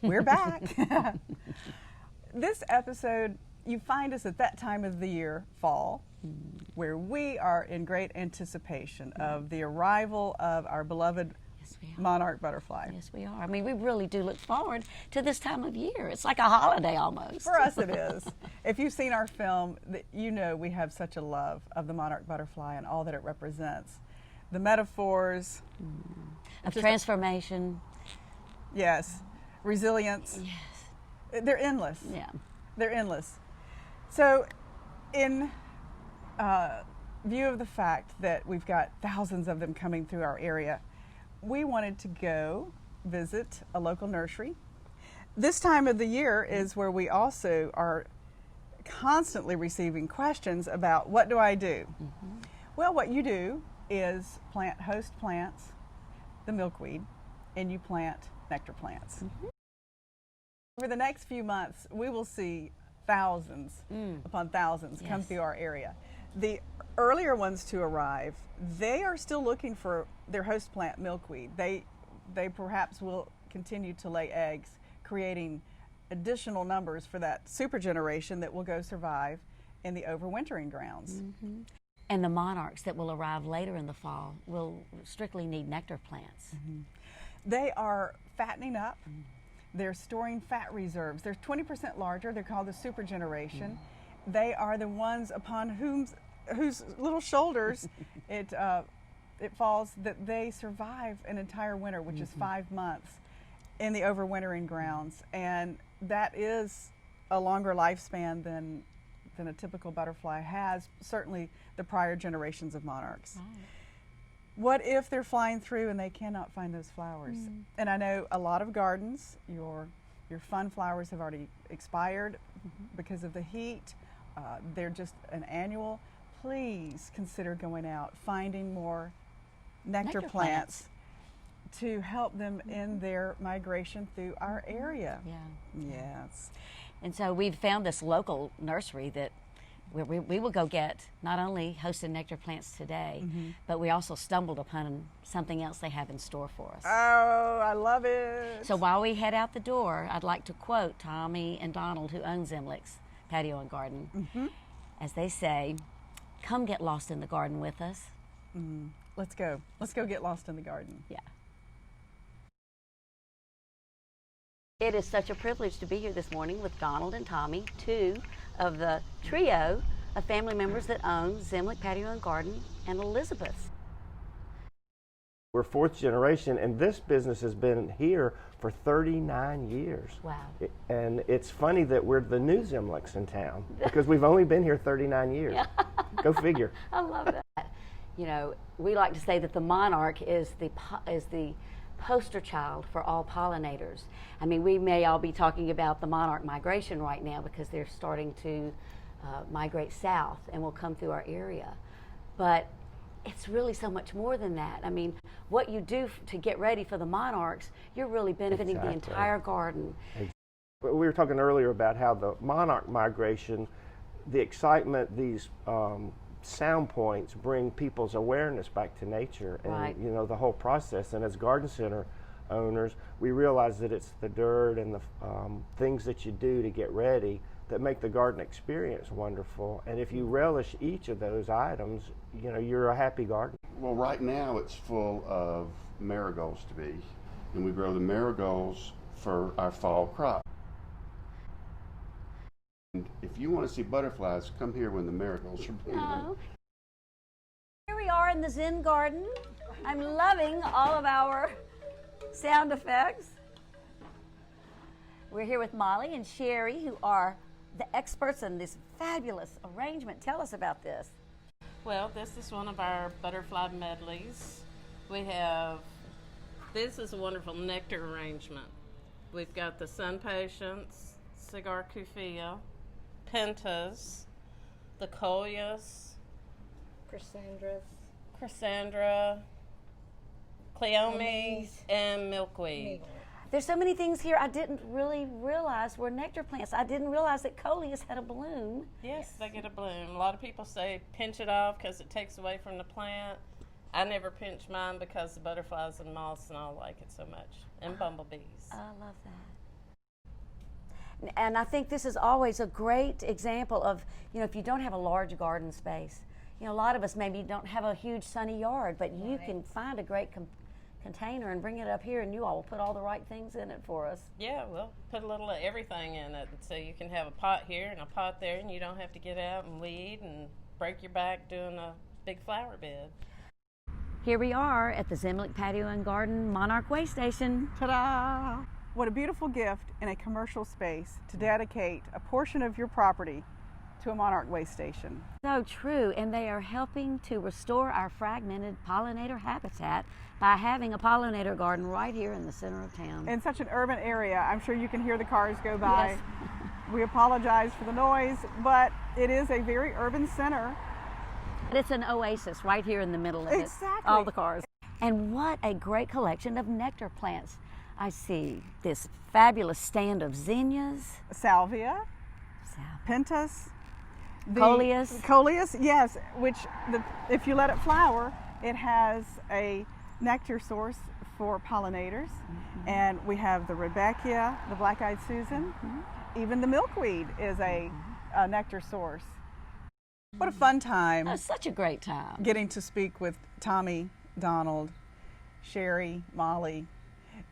We're back. This episode, you find us at that time of the year, fall, where we are in great anticipation of the arrival of our beloved monarch butterfly. Yes, we are. I mean, we really do look forward to this time of year. It's like a holiday almost. For us, it is. If you've seen our film, you know we have such a love of the monarch butterfly and all that it represents. The metaphors of transformation. Yes. Resilience. Yes. They're endless. Yeah. They're endless. So, in view of the fact that we've got thousands of them coming through our area, we wanted to go visit a local nursery. This time of the year is where we also are constantly receiving questions about what do I do? Well, what you do is plant host plants, the milkweed, and you plant nectar plants. Over the next few months, we will see thousands upon thousands come through our area. The earlier ones to arrive, they are still looking for their host plant, milkweed. They perhaps will continue to lay eggs, creating additional numbers for that super generation that will go survive in the overwintering grounds. And the monarchs that will arrive later in the fall will strictly need nectar plants. They are fattening up. They're storing fat reserves. They're 20% larger. They're called the super generation. They are the ones upon whose little shoulders it falls that they survive an entire winter, which is 5 months in the overwintering grounds. And that is a longer lifespan than a typical butterfly has, certainly the prior generations of monarchs. What if they're flying through and they cannot find those flowers? And I know a lot of gardens, your fun flowers have already expired because of the heat. They're just an annual. Please consider going out, finding more nectar plants to help them in their migration through our area. Yes. And so we've found this local nursery that we will go get not only hosted nectar plants today, but we also stumbled upon something else they have in store for us. Oh, I love it. So while we head out the door, I'd like to quote Tommy and Donald, who own Zimlich's Patio and Garden, as they say, "Come get lost in the garden with us." Let's go. Let's go get lost in the garden. Yeah. It is such a privilege to be here this morning with Donald and Tommy, two of the trio of family members that own Zimlich Patio and Garden and Elizabeth's. We're fourth generation, and this business has been here for 39 years. Wow. And it's funny that we're the new Zimlichs in town because we've only been here 39 years. Go figure. I love that. You know, we like to say that the monarch is the poster child for all pollinators. I mean, we may all be talking about the monarch migration right now because they're starting to migrate south and will come through our area. But it's really so much more than that. I mean, what you do to get ready for the monarchs, you're really benefiting the entire garden. We were talking earlier about how the monarch migration, the excitement, these sound points bring people's awareness back to nature and you know the whole process. And as garden center owners, we realize that it's the dirt and the things that you do to get ready that make the garden experience wonderful. And if you relish each of those items, you know, you're a happy garden. Well, right now it's full of marigolds to be, and we grow the marigolds for our fall crop. And if you want to see butterflies, come here when the marigolds are blooming. Here we are in the Zen garden. I'm loving all of our sound effects. We're here with Molly and Sherry, who are the experts in this fabulous arrangement. Tell us about this. Well, this is one of our butterfly medleys. This is a wonderful nectar arrangement. We've got the sun patience, cigar kufia, pentas, the coleus, Chrysandra, cleome, and milkweed. There's so many things here I didn't really realize were nectar plants. I didn't realize that coleus had a bloom. Yes, they get a bloom. A lot of people say pinch it off because it takes away from the plant. I never pinch mine because the butterflies and moths and all like it so much, and bumblebees. I love that. And I think this is always a great example of, you know, if you don't have a large garden space, you know, a lot of us maybe don't have a huge sunny yard, but you can find a great container and bring it up here, and you all will put all the right things in it for us. Yeah, we'll put a little of everything in it, so you can have a pot here and a pot there, and you don't have to get out and weed and break your back doing a big flower bed. Here we are at the Zimlich Patio and Garden Monarch Way Station. Ta-da! What a beautiful gift in a commercial space to dedicate a portion of your property to a monarch way station. So true, and they are helping to restore our fragmented pollinator habitat by having a pollinator garden right here in the center of town. In such an urban area, I'm sure you can hear the cars go by. Yes. We apologize for the noise, but it is a very urban center. It's an oasis right here in the middle of it. Exactly. All the cars. And what a great collection of nectar plants. I see this fabulous stand of zinnias, Salvia, pentas, Coleus, yes, which if you let it flower, it has a nectar source for pollinators. And we have the Rudbeckia, the black-eyed Susan, even the milkweed is a nectar source. What a fun time. Oh, such a great time. Getting to speak with Tommy, Donald, Sherry, Molly.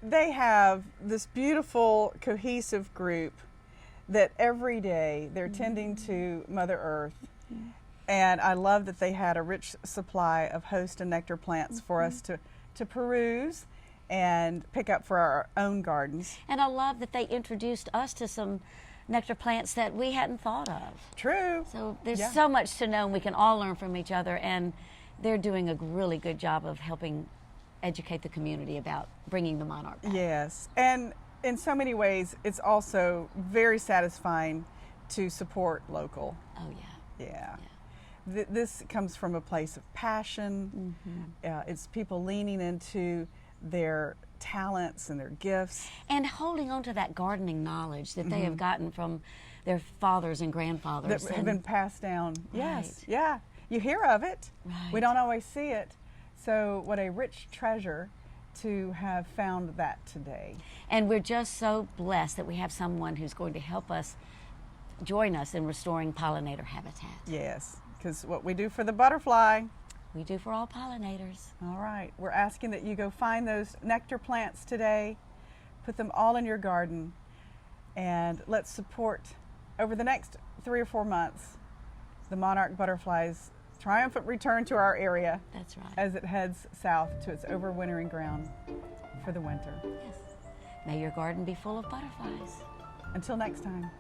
They have this beautiful, cohesive group that every day they're tending to Mother Earth. And I love that they had a rich supply of host and nectar plants for us to peruse and pick up for our own gardens. And I love that they introduced us to some nectar plants that we hadn't thought of. True. So there's so much to know, and we can all learn from each other, and they're doing a really good job of helping educate the community about bringing the monarch back. Yes, and in so many ways, it's also very satisfying to support local. Oh, yeah. This comes from a place of passion. It's people leaning into their talents and their gifts. And holding on to that gardening knowledge that they have gotten from their fathers and grandfathers. That have been passed down. Yes, Right. yeah. You hear of it. Right. We don't always see it. So what a rich treasure to have found that today. And we're just so blessed that we have someone who's going to help us, join us in restoring pollinator habitat. Yes, because what we do for the butterfly, We do for all pollinators. all right, we're asking that you go find those nectar plants today, put them all in your garden, and let's support over the next 3 or 4 months the monarch butterfly's triumphant return to our area. That's right. As it heads south to its overwintering ground for the winter. Yes. May your garden be full of butterflies. Until next time.